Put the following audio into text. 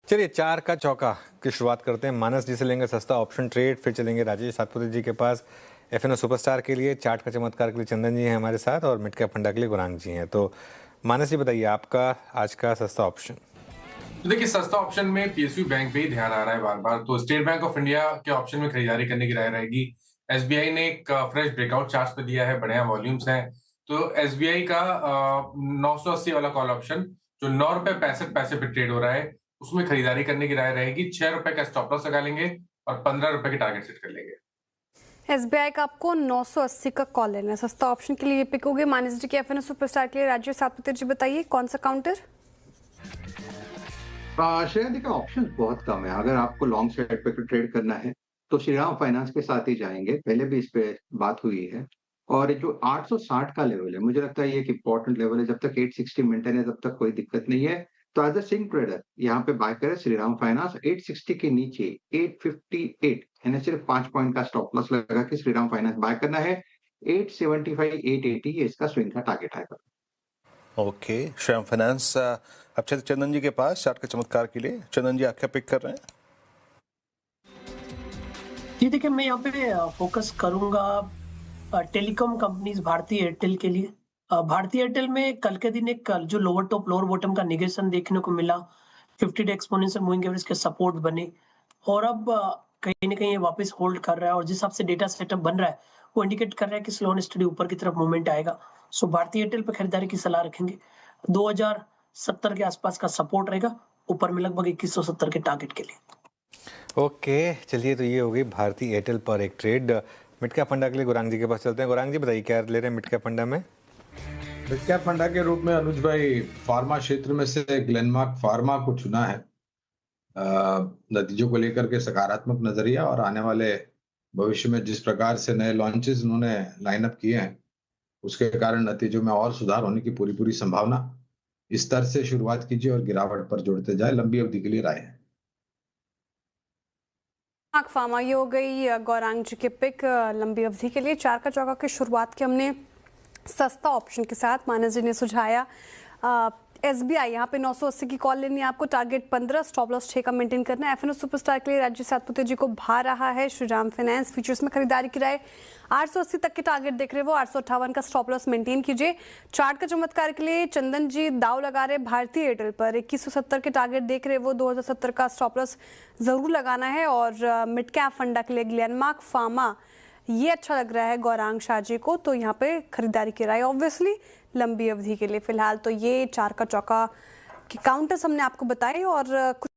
चलिए 4 का चौका की शुरुआत करते हैं। मानस जी से लेंगे सस्ता ऑप्शन ट्रेड, फिर चलेंगे राजेश सातपुते जी के पास एफएनओ सुपरस्टार के लिए, चार्ट का चमत्कार के लिए चंदन जी हैं हमारे साथ और मिड कैप फंडा के लिए गुरांग जी हैं। तो मानस जी बताइए आपका आज का सस्ता ऑप्शन। तो देखिए, सस्ता ऑप्शन में पीएसयू बैंक पे ही ध्यान आ रहा है बार बार। तो स्टेट बैंक ऑफ इंडिया के ऑप्शन में खरीदारी करने की राय रहेगी। एसबीआई ने एक फ्रेश ब्रेकआउट चार्ट पे दिया है, बढ़िया वॉल्यूम्स हैं। तो एसबीआई का 980 वाला कॉल ऑप्शन जो 9 रुपए 65 पैसे पे ट्रेड हो रहा है, उसमें खरीदारी करने की राय रहेगी। 6 रुपए का स्टॉप लॉस लगा लेंगे और 15 रुपए की टारगेट सेट कर लेंगे। एसबीआई का आपको 980 का कॉल लेना है। सस्ता ऑप्शन के लिए पिक होगी मानस जी के एफएनओ सुपरस्टार के लिए। राजेश सातपुते जी बताइए कौन सा काउंटर। श्रेया का ऑप्शन बहुत कम है। अगर आपको लॉन्ग साइड पे ट्रेड करना है तो श्रीराम फाइनेंस के साथ ही जाएंगे। पहले भी इस पे बात हुई है। और जो 860 का लेवल है, मुझे लगता है ये एक इंपॉर्टेंट लेवल है। जब तक 860 मेंटेन है तब तक कोई दिक्कत नहीं है। तो एज अ सिंग ट्रेडर यहाँ पे बाय करें श्रीराम फाइनेंस। 860 के नीचे 858 यानी सिर्फ 5 पॉइंट का स्टॉप लॉस लगा के श्रीराम फाइनेंस बाय करना है। 875 880 ये इसका स्विंग का टारगेट आएगा। Okay, Shriram finance. अब चलते चंदन जी के पास चार्ट के चमत्कार के लिए। चंदन जी, आप क्या पिक कर रहे हैं? ये देखिए, मैं यहाँ पे फोकस करूंगा टेलीकॉम कंपनीज भारतीय एयरटेल के लिए। भारतीय एयरटेल में कल के दिन एक जो लोअर टॉप लोअर बॉटम का निगेशन देखने को मिला, 50 डे एक्सपोनेंशियल मूविंग एवरेज के सपोर्ट बने और अब कहीं ना कहीं ये वापस होल्ड कर रहा है और जिस हिसाब से डेटा सेटअप बन रहा है वो इंडिकेट कर रहा है कि स्लो एंड स्टडी ऊपर की तरफ मूवमेंट आएगा। सो भारतीय एयरटेल पे खरीदारी की सलाह रखेंगे। 2070 के आसपास का सपोर्ट रहेगा, ऊपर में लगभग 2170 के टारगेट के लिए। ओके, चलिए तो ये हो गई भारतीय एयरटेल पर एक ट्रेड। मिड कैप फंडा के लिए गुरांग जी के पास चलते हैं। गुरांग जी बताइए क्या ले रहे हैं मिड कैप फंडा में। मिड कैप फंडा के रूप में अनुज भाई फार्मा क्षेत्र में से ग्लेनमार्क फार्मा को चुना है। नतीजों को लेकर के सकारात्मक नजरिया और आने वाले भविष्य में जिस प्रकार से नए लॉन्चेस उन्होंने लाइनअप किए हैं उसके कारण नतीजों में और सुधार होने की पूरी संभावना। इस स्तर से शुरुआत कीजिए और गिरावट पर जोड़ते जाए। लंबी अवधि के लिए राय है। फार्मा ये हो गई गौरांग जी के पिक लंबी अवधि के लिए। 4 का चौका की शुरुआत की हमने सस्ता ऑप्शन के साथ। मानस जी ने सुझाया एसबीआई, यहाँ पे 980 की कॉल लेनी है आपको, टारगेट 15, स्टॉप लॉस 6 का मेंटेन करना है। एफएनओ सुपरस्टार के लिए राजेश सातपुते जी को भा रहा है श्रीराम फाइनेंस फ्यूचर्स में खरीदारी की राय। 880 तक के टारगेट देख रहे वो, 858 का स्टॉप लॉस मेंटेन कीजिए। चार्ट का चमत्कार के लिए चंदन जी दाव लगा रहे भारतीय एयरटेल पर, 2170 के टारगेट देख रहे वो, 2070 का स्टॉप लॉस जरूर लगाना है। और मिड कैप फंडा के लिए ग्लेनमार्क फार्मा ये अच्छा लग रहा है गौरांग शाह जी को, तो यहाँ पे खरीदारी की राय ऑब्वियसली लंबी अवधि के लिए। फिलहाल तो ये 4 का चौका के काउंटर्स हमने आपको बताए और कुछ